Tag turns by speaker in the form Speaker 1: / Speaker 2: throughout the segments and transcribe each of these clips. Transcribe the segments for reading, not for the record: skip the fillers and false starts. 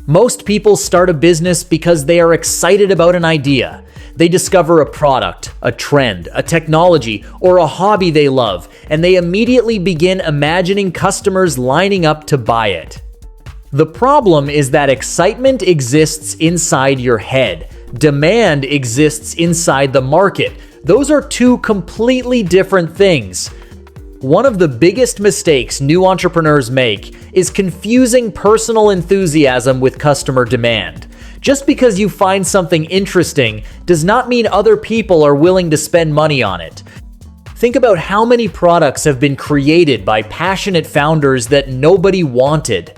Speaker 1: Most people start a business because they are excited about an idea. They discover a product, a trend, a technology, or a hobby they love, and they immediately begin imagining customers lining up to buy it. The problem is that excitement exists inside your head. Demand exists inside the market. Those are two completely different things. One of the biggest mistakes new entrepreneurs make is confusing personal enthusiasm with customer demand. Just because you find something interesting does not mean other people are willing to spend money on it. Think about how many products have been created by passionate founders that nobody wanted.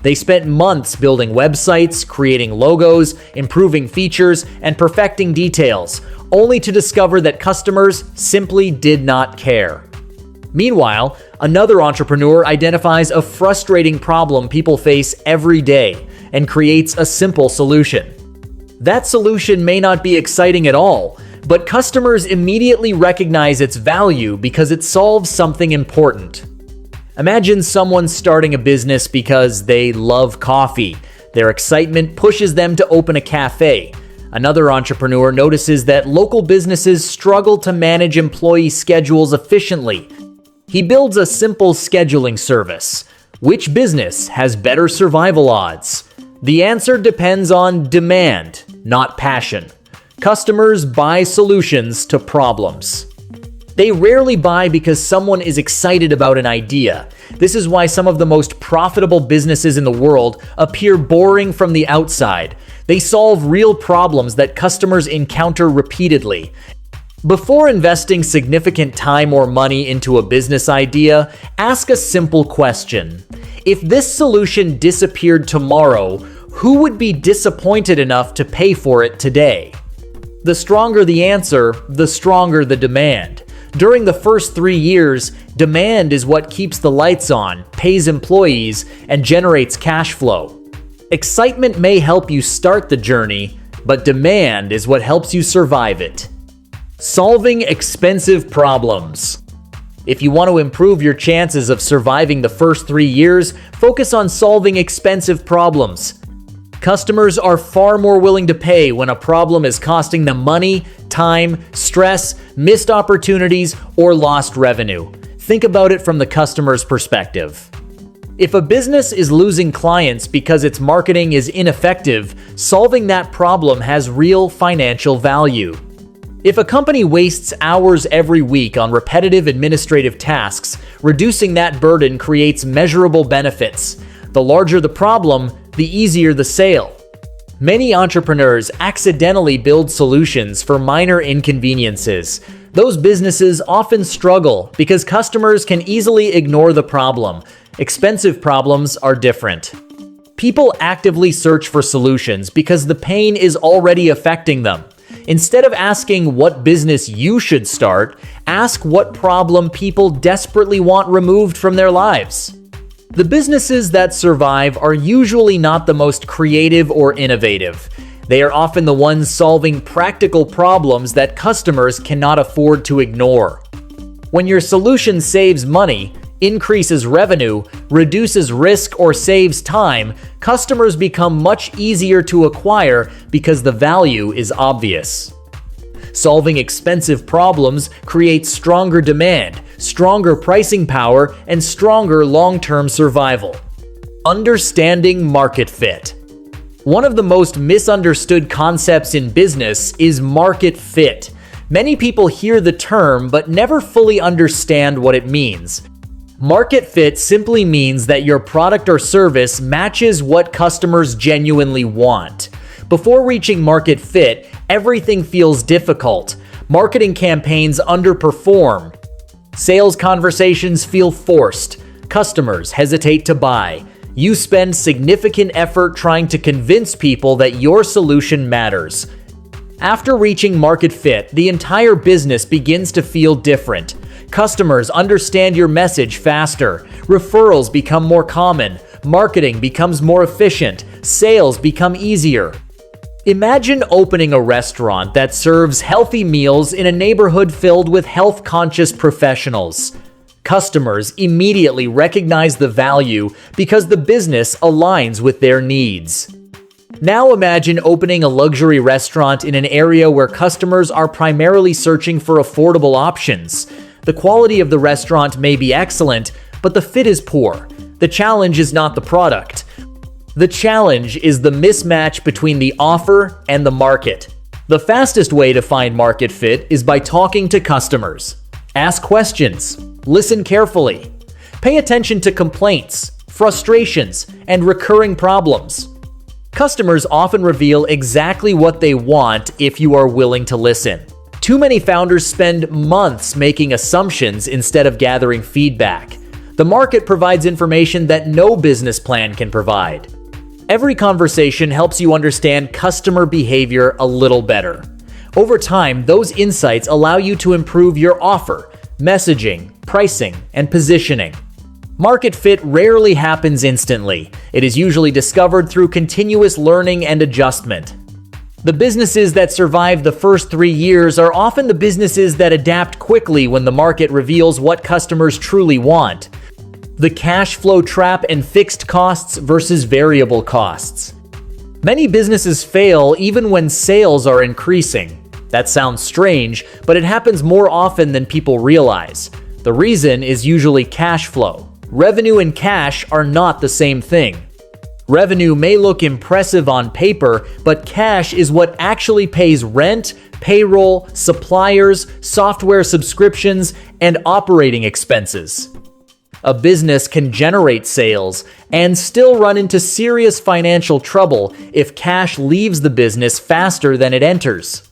Speaker 1: They spent months building websites, creating logos, improving features, and perfecting details, only to discover that customers simply did not care. Meanwhile, another entrepreneur identifies a frustrating problem people face every day and creates a simple solution. That solution may not be exciting at all, but customers immediately recognize its value because it solves something important. Imagine someone starting a business because they love coffee. Their excitement pushes them to open a cafe. Another entrepreneur notices that local businesses struggle to manage employee schedules efficiently. He builds a simple scheduling service. Which business has better survival odds? The answer depends on demand, not passion. Customers buy solutions to problems. They rarely buy because someone is excited about an idea. This is why some of the most profitable businesses in the world appear boring from the outside. They solve real problems that customers encounter repeatedly. Before investing significant time or money into a business idea, ask a simple question. If this solution disappeared tomorrow, who would be disappointed enough to pay for it today? The stronger the answer, the stronger the demand. During the first 3 years, demand is what keeps the lights on, pays employees, and generates cash flow. Excitement may help you start the journey, but demand is what helps you survive it. Solving expensive problems. If you want to improve your chances of surviving the first 3 years, focus on solving expensive problems. Customers are far more willing to pay when a problem is costing them money, time, stress, missed opportunities, or lost revenue. Think about it from the customer's perspective. If a business is losing clients because its marketing is ineffective, solving that problem has real financial value. If a company wastes hours every week on repetitive administrative tasks, reducing that burden creates measurable benefits. The larger the problem, the easier the sale. Many entrepreneurs accidentally build solutions for minor inconveniences. Those businesses often struggle because customers can easily ignore the problem. Expensive problems are different. People actively search for solutions because the pain is already affecting them. Instead of asking what business you should start, ask what problem people desperately want removed from their lives. The businesses that survive are usually not the most creative or innovative. They are often the ones solving practical problems that customers cannot afford to ignore. When your solution saves money, increases revenue, reduces risk, or saves time, customers become much easier to acquire because the value is obvious. Solving expensive problems creates stronger demand, stronger pricing power, and stronger long-term survival. Understanding market fit. One of the most misunderstood concepts in business is market fit. Many people hear the term but never fully understand what it means. Market fit simply means that your product or service matches what customers genuinely want. Before reaching market fit, everything feels difficult. Marketing campaigns underperform. Sales conversations feel forced. Customers hesitate to buy. You spend significant effort trying to convince people that your solution matters. After reaching market fit, the entire business begins to feel different. Customers understand your message faster. Referrals become more common. Marketing becomes more efficient. Sales become easier. Imagine opening a restaurant that serves healthy meals in a neighborhood filled with health-conscious professionals. Customers immediately recognize the value because the business aligns with their needs. Now imagine opening a luxury restaurant in an area where customers are primarily searching for affordable options. The quality of the restaurant may be excellent, but the fit is poor. The challenge is not the product. The challenge is the mismatch between the offer and the market. The fastest way to find market fit is by talking to customers. Ask questions. Listen carefully. Pay attention to complaints, frustrations, and recurring problems. Customers often reveal exactly what they want if you are willing to listen. Too many founders spend months making assumptions instead of gathering feedback. The market provides information that no business plan can provide. Every conversation helps you understand customer behavior a little better. Over time, those insights allow you to improve your offer, messaging, pricing, and positioning. Market fit rarely happens instantly. It is usually discovered through continuous learning and adjustment. The businesses that survive the first 3 years are often the businesses that adapt quickly when the market reveals what customers truly want. The cash flow trap and fixed costs versus variable costs. Many businesses fail even when sales are increasing. That sounds strange, but it happens more often than people realize. The reason is usually cash flow. Revenue and cash are not the same thing. Revenue may look impressive on paper, but cash is what actually pays rent, payroll, suppliers, software subscriptions, and operating expenses. A business can generate sales and still run into serious financial trouble if cash leaves the business faster than it enters.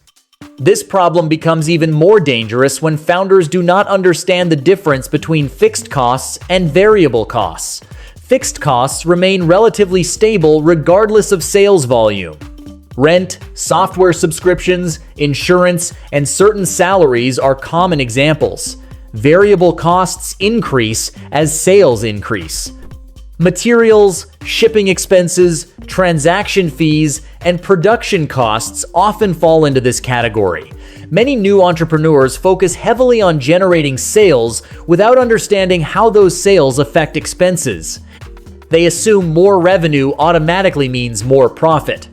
Speaker 1: This problem becomes even more dangerous when founders do not understand the difference between fixed costs and variable costs. Fixed costs remain relatively stable regardless of sales volume. Rent, software subscriptions, insurance, and certain salaries are common examples. Variable costs increase as sales increase. Materials, shipping expenses, transaction fees, and production costs often fall into this category. Many new entrepreneurs focus heavily on generating sales without understanding how those sales affect expenses. They assume more revenue automatically means more profit.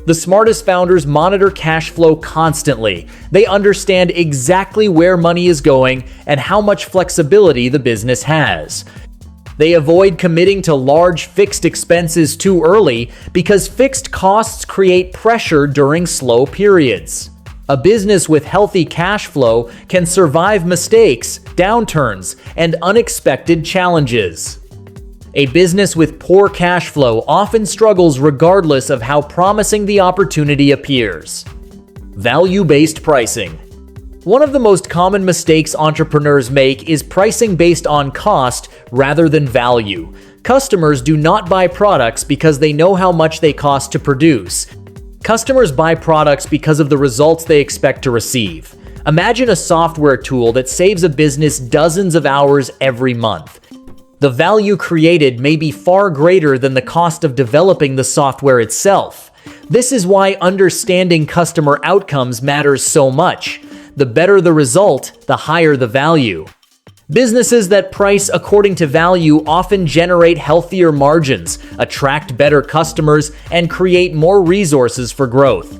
Speaker 1: The smartest founders monitor cash flow constantly. They understand exactly where money is going and how much flexibility the business has. They avoid committing to large fixed expenses too early because fixed costs create pressure during slow periods. A business with healthy cash flow can survive mistakes, downturns, and unexpected challenges. A business with poor cash flow often struggles regardless of how promising the opportunity appears. Value-based pricing. One of the most common mistakes entrepreneurs make is pricing based on cost rather than value. Customers do not buy products because they know how much they cost to produce. Customers buy products because of the results they expect to receive. Imagine a software tool that saves a business dozens of hours every month. The value created may be far greater than the cost of developing the software itself. This is why understanding customer outcomes matters so much. The better the result, the higher the value. Businesses that price according to value often generate healthier margins, attract better customers, and create more resources for growth.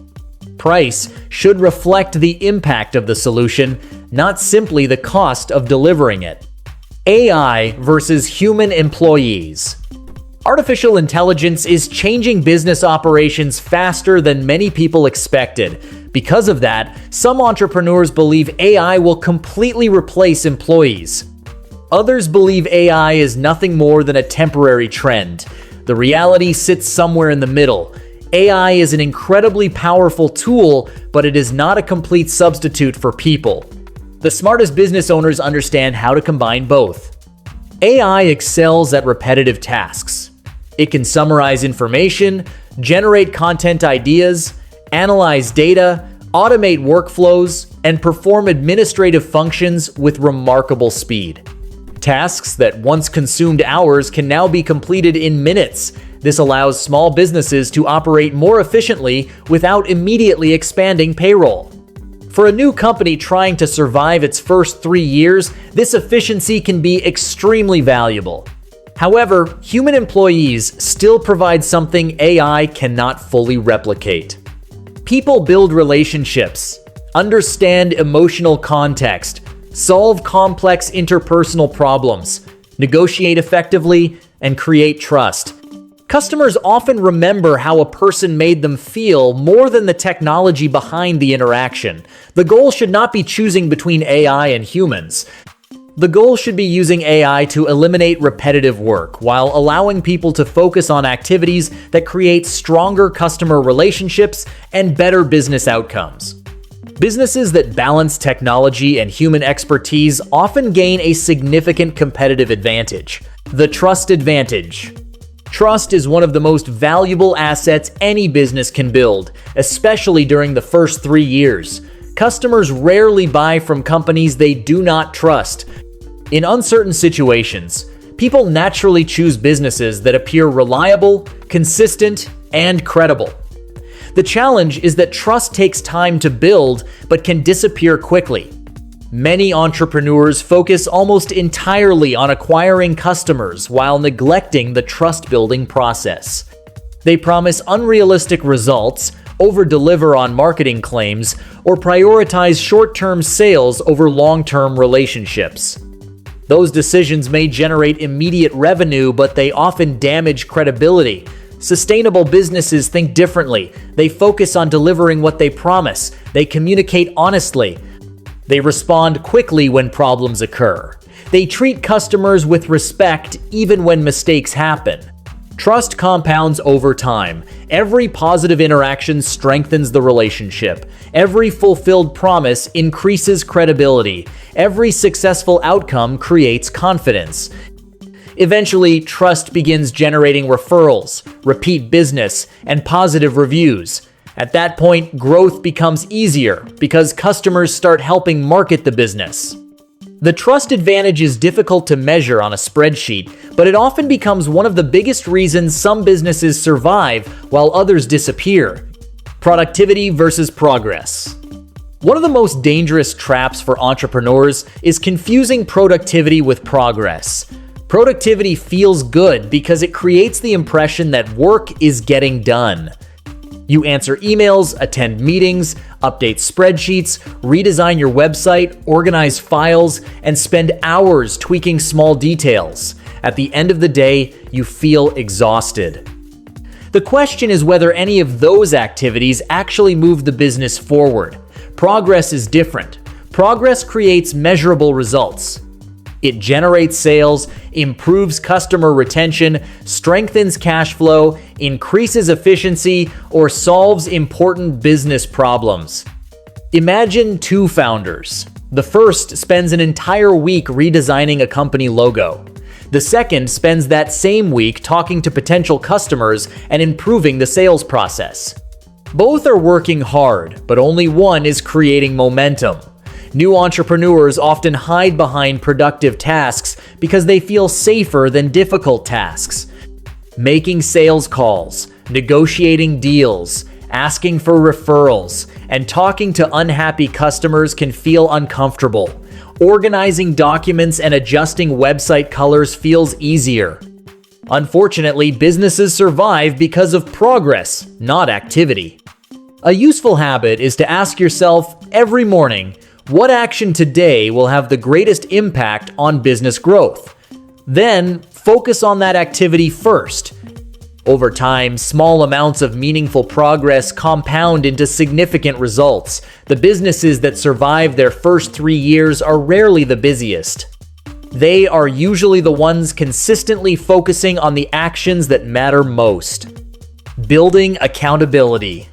Speaker 1: Price should reflect the impact of the solution, not simply the cost of delivering it. AI versus human employees. Artificial intelligence is changing business operations faster than many people expected. Because of that, some entrepreneurs believe AI will completely replace employees. Others believe AI is nothing more than a temporary trend. The reality sits somewhere in the middle. AI is an incredibly powerful tool, but it is not a complete substitute for people. The smartest business owners understand how to combine both. AI excels at repetitive tasks. It can summarize information, generate content ideas, analyze data, automate workflows, and perform administrative functions with remarkable speed. Tasks that once consumed hours can now be completed in minutes. This allows small businesses to operate more efficiently without immediately expanding payroll. For a new company trying to survive its first 3 years, this efficiency can be extremely valuable. However, human employees still provide something AI cannot fully replicate. People build relationships, understand emotional context, solve complex interpersonal problems, negotiate effectively, and create trust. Customers often remember how a person made them feel more than the technology behind the interaction. The goal should not be choosing between AI and humans. The goal should be using AI to eliminate repetitive work while allowing people to focus on activities that create stronger customer relationships and better business outcomes. Businesses that balance technology and human expertise often gain a significant competitive advantage. The trust advantage. Trust is one of the most valuable assets any business can build, especially during the first 3 years. Customers rarely buy from companies they do not trust. In uncertain situations, people naturally choose businesses that appear reliable, consistent, and credible. The challenge is that trust takes time to build but can disappear quickly. Many entrepreneurs focus almost entirely on acquiring customers while neglecting the trust-building process. They promise unrealistic results, over-deliver on marketing claims, or prioritize short-term sales over long-term relationships. Those decisions may generate immediate revenue, but they often damage credibility. Sustainable businesses think differently. They focus on delivering what they promise. They communicate honestly. They respond quickly when problems occur. They treat customers with respect even when mistakes happen. Trust compounds over time. Every positive interaction strengthens the relationship. Every fulfilled promise increases credibility. Every successful outcome creates confidence. Eventually, trust begins generating referrals, repeat business, and positive reviews. At that point, growth becomes easier because customers start helping market the business. The trust advantage is difficult to measure on a spreadsheet, but it often becomes one of the biggest reasons some businesses survive while others disappear. Productivity versus progress. One of the most dangerous traps for entrepreneurs is confusing productivity with progress. Productivity feels good because it creates the impression that work is getting done. You answer emails, attend meetings, update spreadsheets, redesign your website, organize files, and spend hours tweaking small details. At the end of the day, you feel exhausted. The question is whether any of those activities actually move the business forward. Progress is different. Progress creates measurable results. It generates sales, improves customer retention, strengthens cash flow, increases efficiency, or solves important business problems. Imagine two founders. The first spends an entire week redesigning a company logo. The second spends that same week talking to potential customers and improving the sales process. Both are working hard, but only one is creating momentum. New entrepreneurs often hide behind productive tasks because they feel safer than difficult tasks. Making sales calls, negotiating deals, asking for referrals, and talking to unhappy customers can feel uncomfortable. Organizing documents and adjusting website colors feels easier. Unfortunately, businesses survive because of progress, not activity. A useful habit is to ask yourself every morning, what action today will have the greatest impact on business growth? Then, focus on that activity first. Over time, small amounts of meaningful progress compound into significant results. The businesses that survive their first 3 years are rarely the busiest. They are usually the ones consistently focusing on the actions that matter most. Building accountability.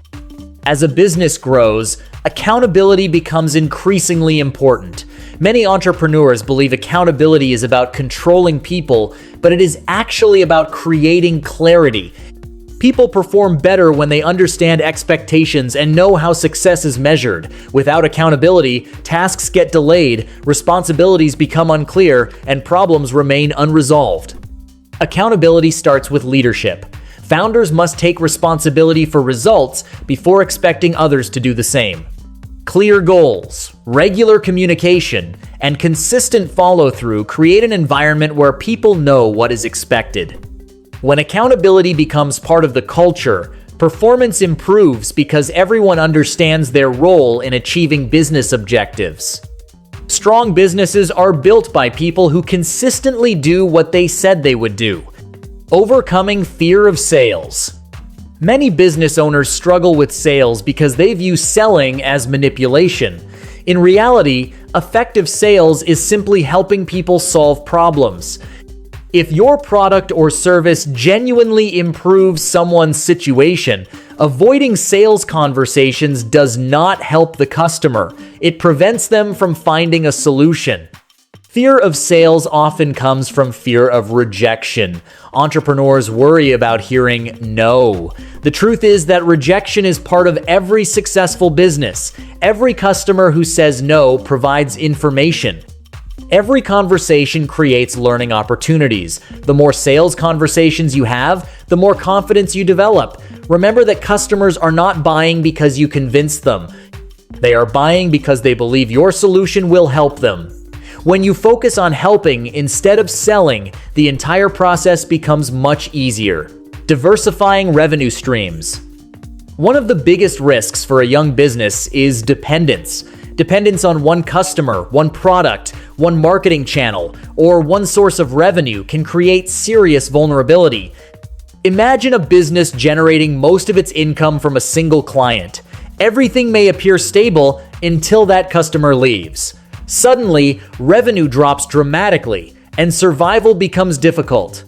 Speaker 1: As a business grows, accountability becomes increasingly important. Many entrepreneurs believe accountability is about controlling people, but it is actually about creating clarity. People perform better when they understand expectations and know how success is measured. Without accountability, tasks get delayed, responsibilities become unclear, and problems remain unresolved. Accountability starts with leadership. Founders must take responsibility for results before expecting others to do the same. Clear goals, regular communication, and consistent follow-through create an environment where people know what is expected. When accountability becomes part of the culture, performance improves because everyone understands their role in achieving business objectives. Strong businesses are built by people who consistently do what they said they would do. Overcoming fear of sales. Many business owners struggle with sales because they view selling as manipulation. In reality, effective sales is simply helping people solve problems. If your product or service genuinely improves someone's situation, avoiding sales conversations does not help the customer. It prevents them from finding a solution. Fear of sales often comes from fear of rejection. Entrepreneurs worry about hearing no. The truth is that rejection is part of every successful business. Every customer who says no provides information. Every conversation creates learning opportunities. The more sales conversations you have, the more confidence you develop. Remember that customers are not buying because you convinced them. They are buying because they believe your solution will help them. When you focus on helping instead of selling, the entire process becomes much easier. Diversifying revenue streams. One of the biggest risks for a young business is dependence. Dependence on one customer, one product, one marketing channel, or one source of revenue can create serious vulnerability. Imagine a business generating most of its income from a single client. Everything may appear stable until that customer leaves. Suddenly, revenue drops dramatically, and survival becomes difficult.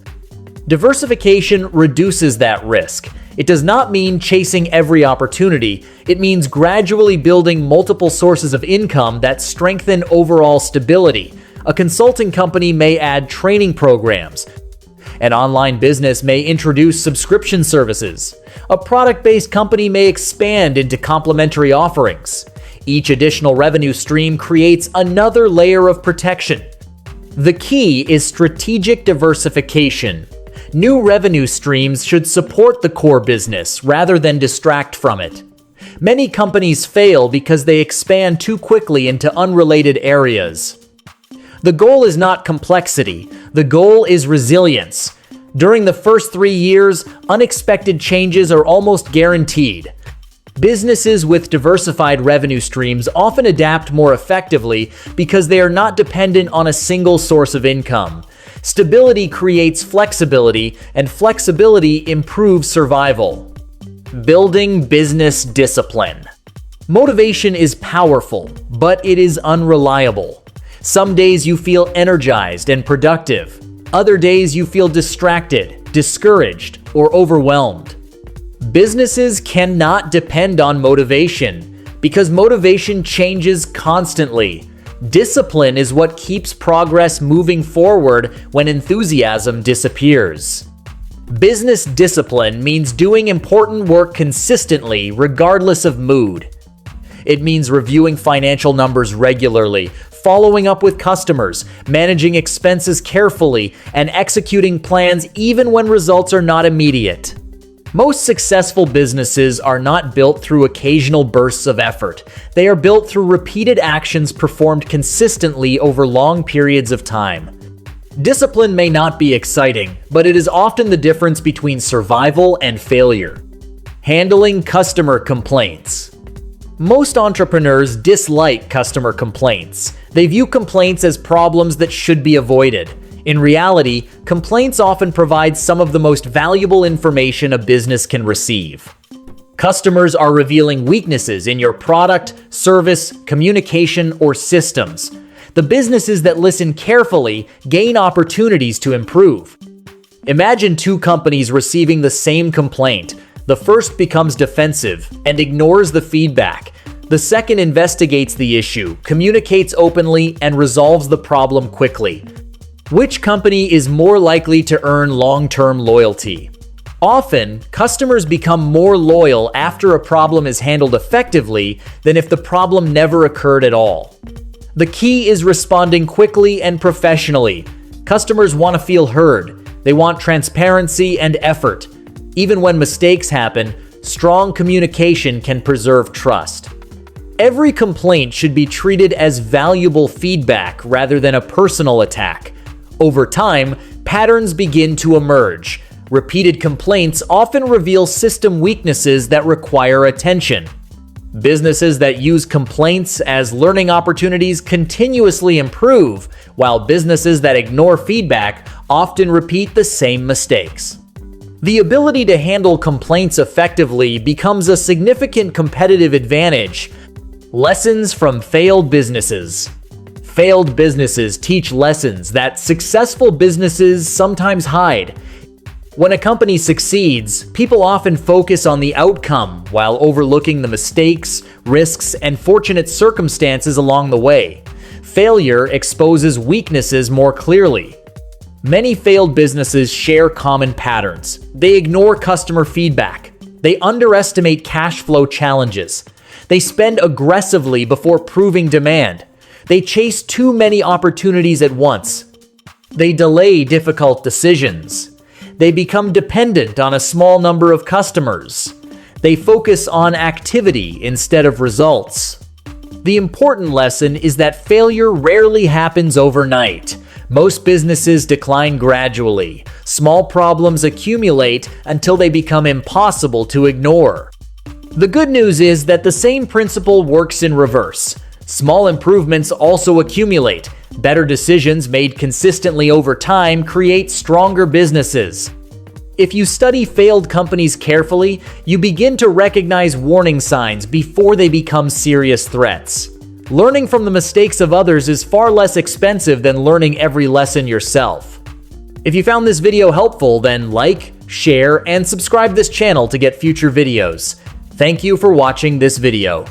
Speaker 1: Diversification reduces that risk. It does not mean chasing every opportunity. It means gradually building multiple sources of income that strengthen overall stability. A consulting company may add training programs. An online business may introduce subscription services. A product-based company may expand into complementary offerings. Each additional revenue stream creates another layer of protection. The key is strategic diversification. New revenue streams should support the core business rather than distract from it. Many companies fail because they expand too quickly into unrelated areas. The goal is not complexity. The goal is resilience. During the first 3 years, unexpected changes are almost guaranteed. Businesses with diversified revenue streams often adapt more effectively because they are not dependent on a single source of income. Stability creates flexibility, and flexibility improves survival. Building business discipline. Motivation is powerful, but it is unreliable. Some days you feel energized and productive. Other days you feel distracted, discouraged, or overwhelmed. Businesses cannot depend on motivation because motivation changes constantly. Discipline is what keeps progress moving forward when enthusiasm disappears. Business discipline means doing important work consistently, regardless of mood. It means reviewing financial numbers regularly, following up with customers, managing expenses carefully, and executing plans even when results are not immediate. Most successful businesses are not built through occasional bursts of effort. They are built through repeated actions performed consistently over long periods of time. Discipline may not be exciting, but it is often the difference between survival and failure. Handling customer complaints. Most entrepreneurs dislike customer complaints. They view complaints as problems that should be avoided. In reality, complaints often provide some of the most valuable information a business can receive. Customers are revealing weaknesses in your product, service, communication, or systems. The businesses that listen carefully gain opportunities to improve. Imagine two companies receiving the same complaint. The first becomes defensive and ignores the feedback. The second investigates the issue, communicates openly, and resolves the problem quickly. Which company is more likely to earn long-term loyalty? Often, customers become more loyal after a problem is handled effectively than if the problem never occurred at all. The key is responding quickly and professionally. Customers want to feel heard. They want transparency and effort. Even when mistakes happen, strong communication can preserve trust. Every complaint should be treated as valuable feedback rather than a personal attack. Over time, patterns begin to emerge. Repeated complaints often reveal system weaknesses that require attention. Businesses that use complaints as learning opportunities continuously improve, while businesses that ignore feedback often repeat the same mistakes. The ability to handle complaints effectively becomes a significant competitive advantage. Lessons from failed businesses. Failed businesses teach lessons that successful businesses sometimes hide. When a company succeeds, people often focus on the outcome while overlooking the mistakes, risks, and fortunate circumstances along the way. Failure exposes weaknesses more clearly. Many failed businesses share common patterns. They ignore customer feedback. They underestimate cash flow challenges. They spend aggressively before proving demand. They chase too many opportunities at once. They delay difficult decisions. They become dependent on a small number of customers. They focus on activity instead of results. The important lesson is that failure rarely happens overnight. Most businesses decline gradually. Small problems accumulate until they become impossible to ignore. The good news is that the same principle works in reverse. Small improvements also accumulate. Better decisions made consistently over time create stronger businesses. If you study failed companies carefully, you begin to recognize warning signs before they become serious threats. Learning from the mistakes of others is far less expensive than learning every lesson yourself. If you found this video helpful, then like, share, and subscribe this channel to get future videos. Thank you for watching this video.